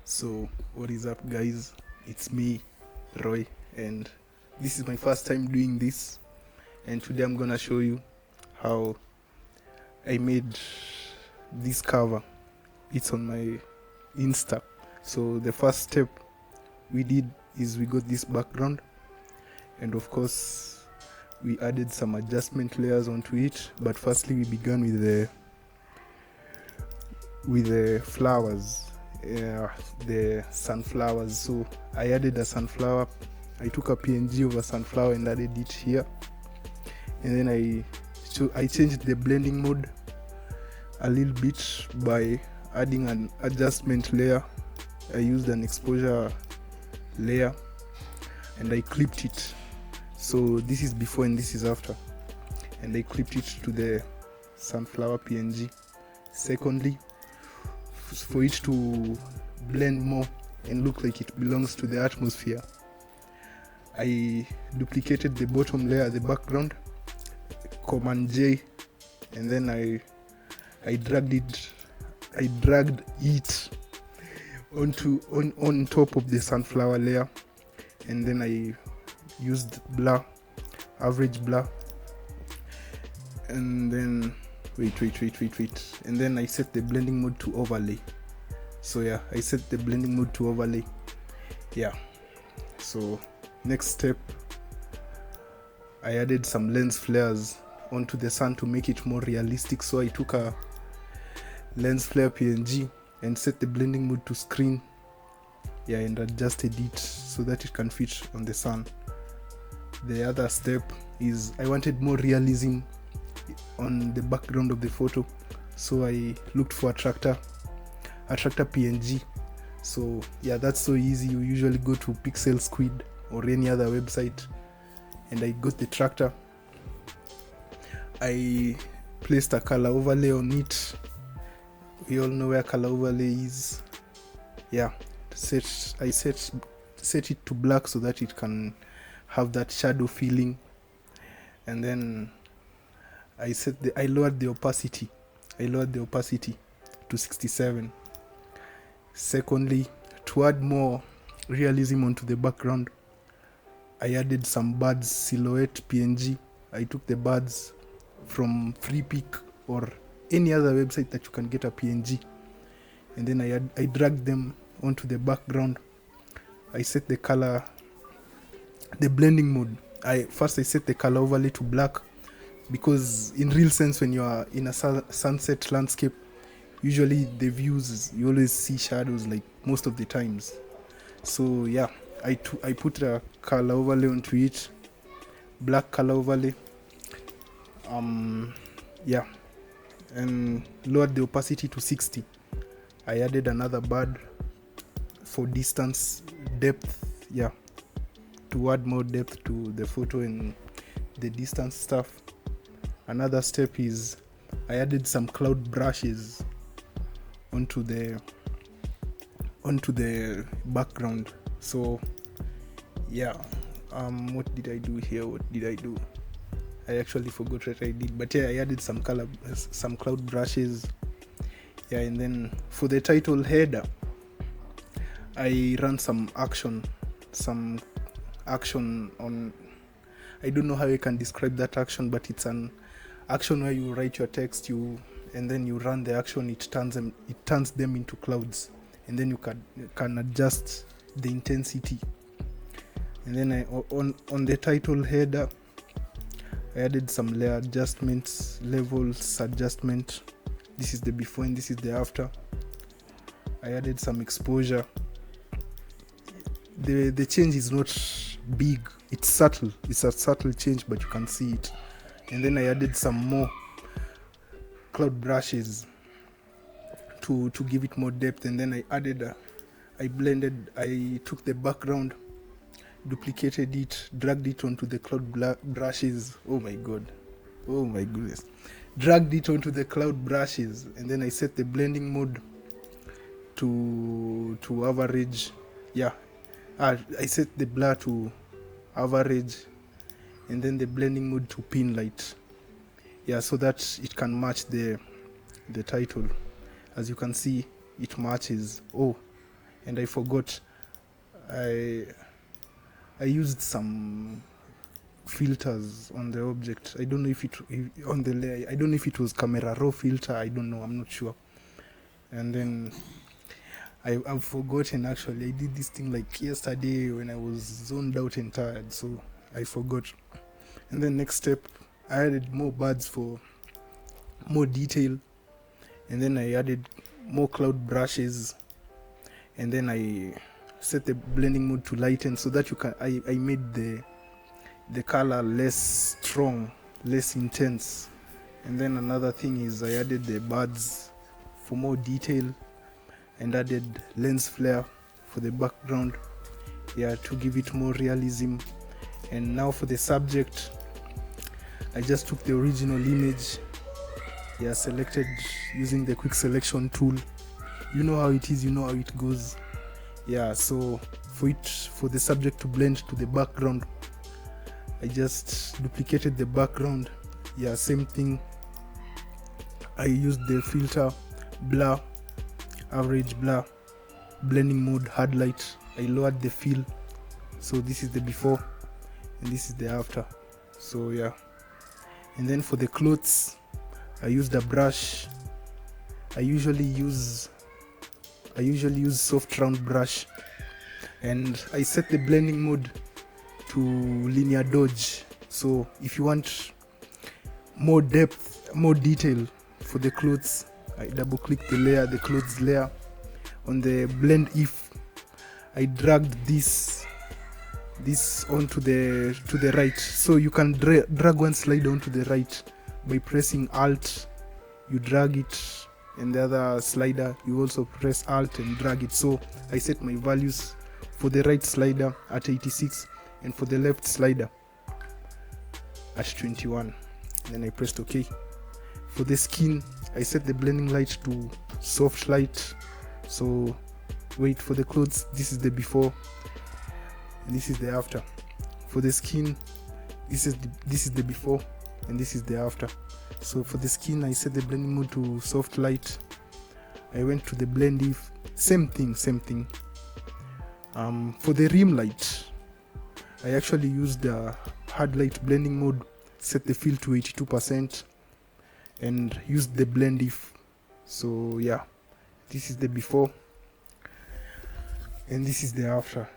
So what is up, guys? It's me, Roy, and this is my first time doing this, and today I'm gonna show you how I made this cover. It's on my Insta. So the first step we did is we got this background, and of course we added some adjustment layers onto it. But firstly we began with the flowers, the sunflowers. So I added a sunflower. I took a PNG of a sunflower and added it here, and then I changed the blending mode a little bit by adding an adjustment layer. I used an exposure layer and I clipped it. So this is before and this is after, and I clipped it to the sunflower PNG. Secondly, for it to blend more and look like it belongs to the atmosphere, I duplicated the bottom layer, the background, Command J, and then I dragged it on top of the sunflower layer, and then I used blur, average blur, and then wait, and then I set the blending mode to overlay. So yeah, I set the blending mode to overlay. Yeah, so next step, I added some lens flares onto the sun to make it more realistic. So I took a lens flare PNG and set the blending mode to screen, yeah, and adjusted it so that it can fit on the sun. The other step is I wanted more realism on the background of the photo, so I looked for a tractor PNG. So yeah, that's so easy. You usually go to Pixel Squid or any other website, and I got the tractor. I placed a color overlay on it. We all know where color overlay is. Yeah, I set it to black so that it can have that shadow feeling, and then I lowered the opacity to 67. Secondly, to add more realism onto the background, I added some birds silhouette PNG. I took the birds from FreePic or any other website that you can get a PNG, and then I dragged them onto the background. I set the color, the blending mode. I set the color overlay to black, because in real sense, when you are in a sunset landscape, usually the views, you always see shadows, like most of the times. So yeah, I put a color overlay onto it, black color overlay, yeah, and lowered the opacity to 60. I added another bird for distance, depth, yeah, to add more depth to the photo and the distance stuff. Another step is I added some cloud brushes onto the background. So yeah, what did I do here? I actually forgot what I did, but yeah, I added some cloud brushes. Yeah, and then for the title header, I ran some action on, I don't know how you can describe that action, but it's an action where you write your text, and then you run the action. It turns them into clouds, and then you can adjust the intensity. And then on the title header, I added some layer adjustments, levels adjustment. This is the before and this is the after. I added some exposure. The change is not big, it's subtle. It's a subtle change, but you can see it. And then I added some more cloud brushes to give it more depth. And then I took the background, duplicated it, dragged it onto the cloud brushes. Oh my goodness, dragged it onto the cloud brushes, and then I set the blending mode to average. Yeah, I set the blur to average, and then the blending mode to pin light. Yeah, so that it can match the title. As you can see, it matches. Oh, and I forgot. I used some filters on the object. I don't know if on the layer. I don't know if it was camera raw filter. I don't know. I'm not sure. And then I've forgotten actually. I did this thing like yesterday when I was zoned out and tired, so I forgot. And then next step, I added more birds for more detail, and then I added more cloud brushes, and then I set the blending mode to lighten so that I made the color less strong, less intense. And then another thing is I added the birds for more detail and added lens flare for the background, to give it more realism. And now for the subject, I just took the original image, selected using the quick selection tool. You know how it is, you know how it goes. So for the subject to blend to the background, I just duplicated the background. Same thing. I used the filter, blur, average blur, blending mode, hard light. I lowered the fill. So this is the before and this is the after. So and then for the clothes, I used a brush. I usually use soft round brush, and I set the blending mode to linear dodge. So if you want more depth, more detail for the clothes, I double click the clothes layer. On the blend if, I dragged this onto the right. So you can drag one slider onto the right by pressing Alt. You drag it, and the other slider you also press Alt and drag it. So I set my values for the right slider at 86 and for the left slider at 21. Then I pressed OK. For the skin, I set the blending light to soft light. So wait, for the clothes, this is the before and this is the after. For the skin, this is the before and this is the after. So for the skin, I set the blending mode to soft light. I went to the blend if, same thing. For the rim light, I actually used the hard light blending mode, set the fill to 82% and used the blend if. So this is the before and this is the after.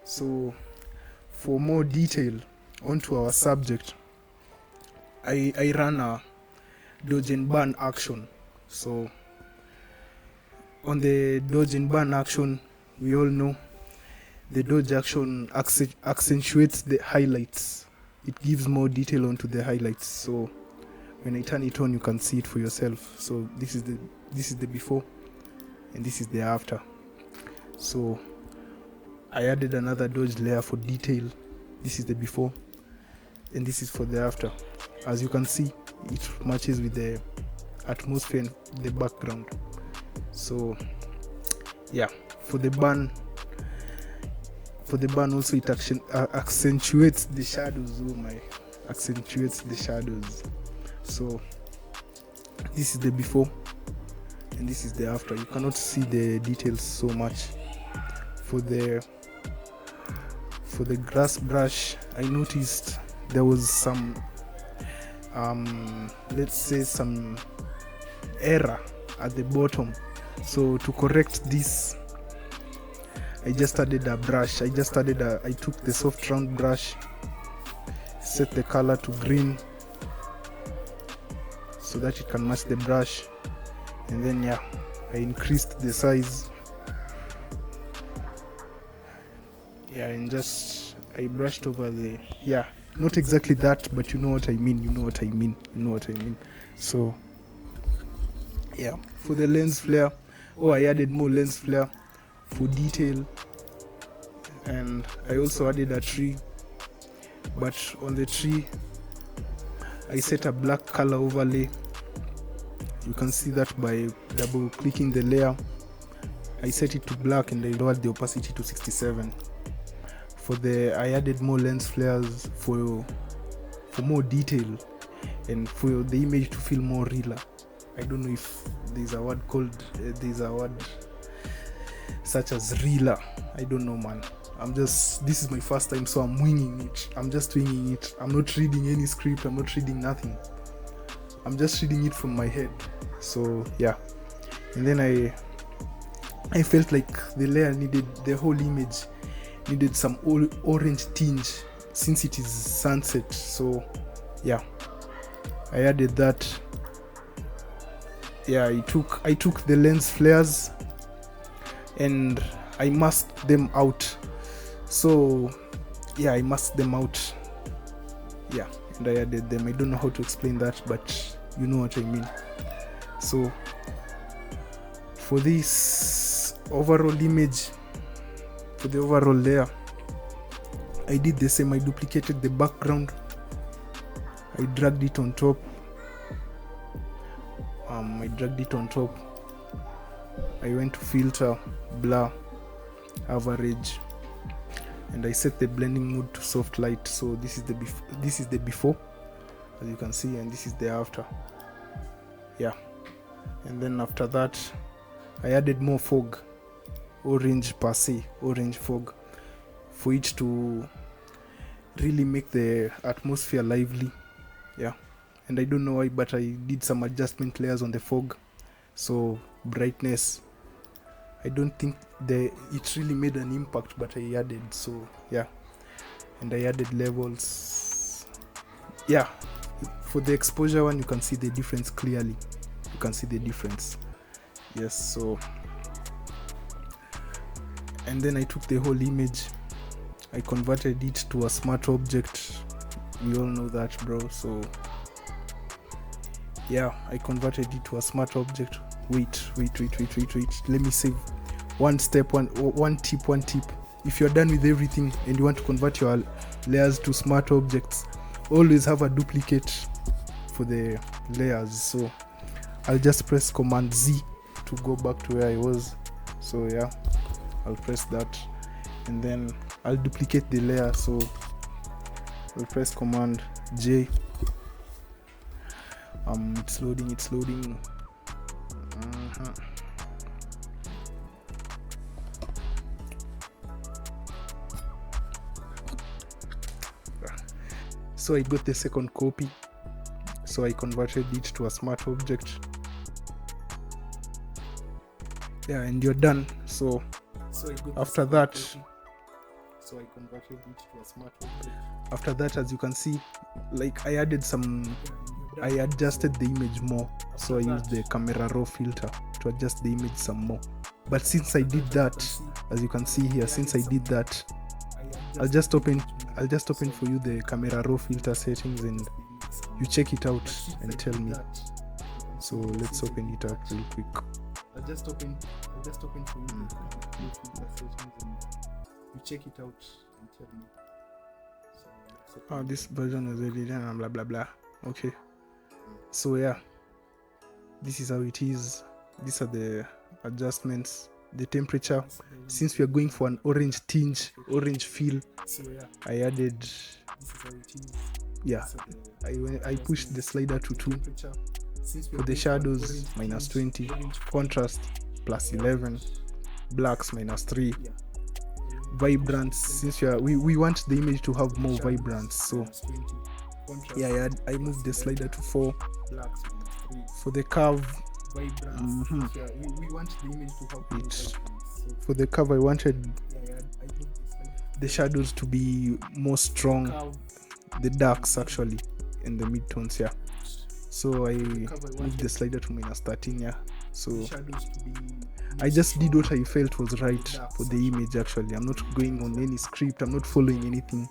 So for more detail onto our subject, I ran a dodge and burn action. So on the dodge and burn action, we all know the dodge action accentuates the highlights. It gives more detail onto the highlights. So when I turn it on, you can see it for yourself. So this is the before and this is the after. So I added another dodge layer for detail. This is the before and this is for the after. As you can see, it matches with the atmosphere and the background. So for the burn also, it accentuates the shadows. Accentuates the shadows. So this is the before and this is the after. You cannot see the details so much. For the grass brush, I noticed there was some let's say some error at the bottom. So to correct this, I just added a brush. I took the soft round brush, set the color to green so that it can match the brush, and then I increased the size. And just I brushed over the not exactly that, but you know what I mean. So for the lens flare, I added more lens flare for detail, and I also added a tree, but on the tree I set a black color overlay. You can see that by double clicking the layer. I set it to black and I lowered the opacity to 67. I added more lens flares for more detail and for the image to feel more realer. I don't know if there's a word called there's a word such as reeler. I don't know, man. This is my first time, so I'm winging it. I'm just winging it. I'm not reading any script. I'm not reading nothing. I'm just reading it from my head. So yeah, and then I felt like the layer needed, the whole image needed some orange tinge since it is sunset. So yeah, I added that. Yeah, I took the lens flares and I masked them out. So yeah, I masked them out. Yeah, and I added them. I don't know how to explain that, but you know what I mean. So for this overall image, for the overall layer, I did the same. I duplicated the background. I dragged it on top. I went to filter, blur, average, and I set the blending mode to soft light. So this is the before, as you can see, and this is the after. Yeah, and then after that, I added more fog, orange per se, orange fog, for it to really make the atmosphere lively. Yeah, and I don't know why, but I did some adjustment layers on the fog. So brightness, I don't think it really made an impact, but I added. So yeah, and I added levels. Yeah, for the exposure one, you can see the difference clearly. You can see the difference. Yes. So, and then I took the whole image, I converted it to a smart object. We all know that, bro. So yeah, I converted it to a smart object. Wait. Let me save one tip. If you're done with everything and you want to convert your layers to smart objects, always have a duplicate for the layers. So I'll just press Command Z to go back to where I was. So yeah, I'll press that and then I'll duplicate the layer. So I'll press Command J. It's loading. So I got the second copy, so I converted it to a smart object. Yeah, and you're done. So after that, so I converted it to a smart object. After that, as you can see, like I adjusted the image more. So I used the camera raw filter to adjust the image some more. But since I did that, as you can see here, I'll just open for you the camera raw filter settings and you check it out and tell me. So let's open it up real quick. I'll just open for you the camera raw filter settings and you check it out and tell me. So this version was already done and blah blah blah. Okay. So yeah, this is how it is. These are the adjustments. The temperature, since we are going for an orange tinge, orange feel, I added, yeah, I pushed the slider to 2. For the shadows, -20, contrast +11, blacks -3, vibrance, since we want the image to have more vibrance, so yeah, I moved the slider to 4. For the curve, we want the image to have it. For the curve, I wanted the shadows to be more strong, the darks actually, and the midtones, yeah. So I moved the slider to -13, yeah. So I just did what I felt was right for the image actually. I'm not going on any script, I'm not following anything.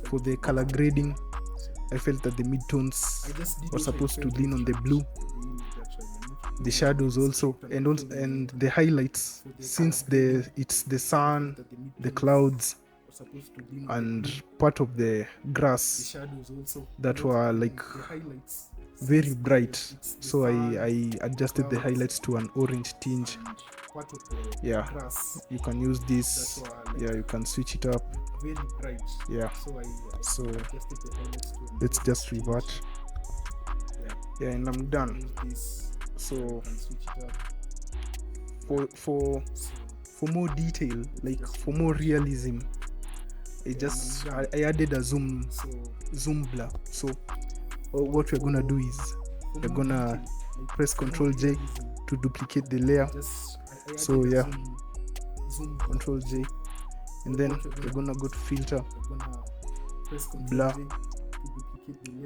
For the color grading, I felt that the midtones were supposed to lean on the blue. The shadows also, and the highlights, since it's the sun, the clouds, and part of the grass that were like very bright, so I adjusted the highlights to an orange tinge. Yeah, you can use this. Yeah, you can switch it up. Yeah, so let's just revert. Yeah, and I'm done. So for more detail, like for more realism, I added a zoom blur. So what we're gonna do is we're gonna press Ctrl J to duplicate the layer. So yeah, Ctrl J, and then we're gonna go to filter, blur,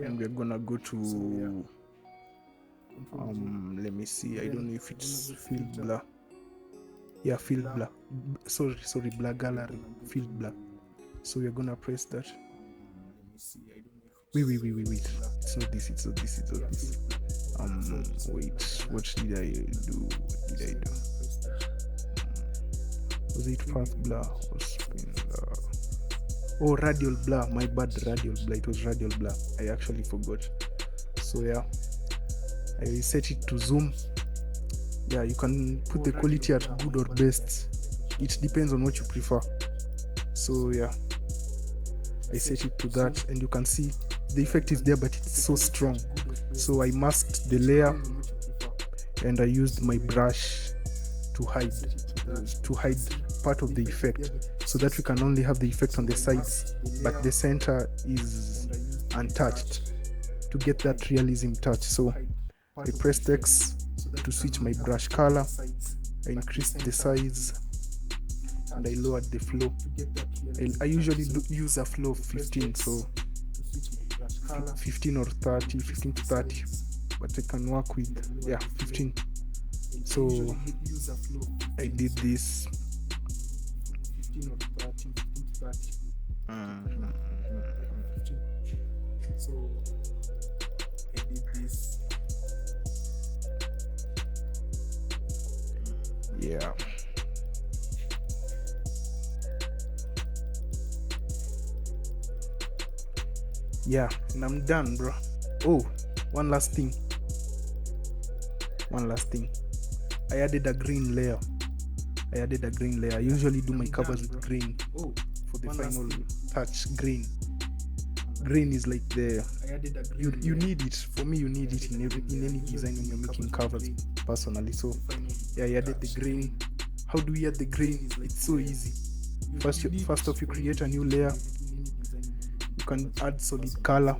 and we're gonna go to let me see, I don't know if it's field blur. Yeah, field blur. Sorry, blur gallery, field blur. So we're gonna press that. Wait. It's not this. Wait, what did I do? Was it path blur or spin blur? Oh, radial blur. My bad, radial blur. It was radial blur. I actually forgot. So yeah, I set it to zoom. Yeah, you can put the quality at good or best. It depends on what you prefer. So yeah, I set it to that, and you can see the effect is there, but it's so strong. So I masked the layer, and I used my brush to hide part of the effect, so that we can only have the effect on the sides, but the center is untouched, to get that realism touch. So I pressed X to switch my brush color. I increased the size, and I lowered the flow. I usually use a flow of 15, so 15 or 30, 15 to 30, but I can work with 15. So I did this. Yeah, and I'm done, bro. Oh, one last thing. I added a green layer. I usually do my covers with green for the final touch. Green is like the you need it. For me, you need it in any design when you're making covers, personally. So yeah, I added the green. How do we add the green? It's so easy. First off, you create a new layer. You can add solid color.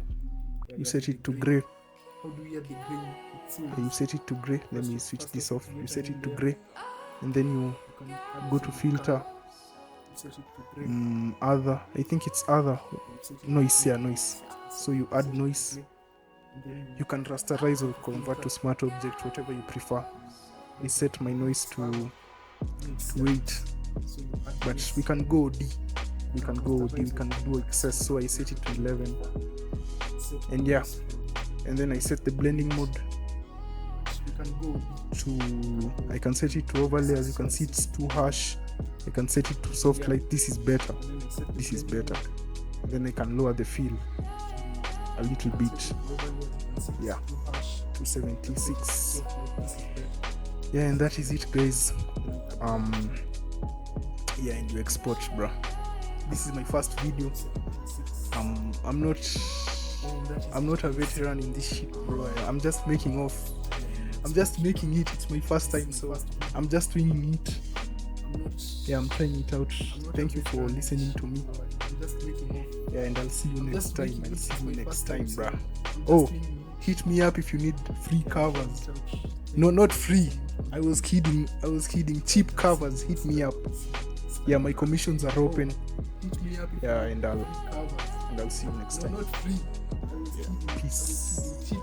You set it to gray. You set it to gray. Let me switch this off. You set it to gray, and then you go to filter, other. I think it's other, noise. So you add noise. You can rasterize or convert to smart object, whatever you prefer. I set my noise to 8, but we can go D. We can do excess. So I set it to 11, and yeah, and then I set the blending mode to, I can set it to overlay. As you can see, it's too harsh. I can set it to soft light. This is better. And then I can lower the fill a little bit. Yeah, to 76. Yeah, and that is it, guys. Yeah, and you export, bro. This is my first video. I'm not a veteran in this shit, bro. I'm just making it. It's my first time, so I'm just winging it. Yeah, I'm trying it out. Thank you for listening to me. Yeah, and I'll see you next time. Bruh. Oh, hit me up if you need free covers. No, not free. I was kidding. Cheap covers. Hit me up. Yeah, my commissions are open. Yeah, and I'll see you next time. Peace.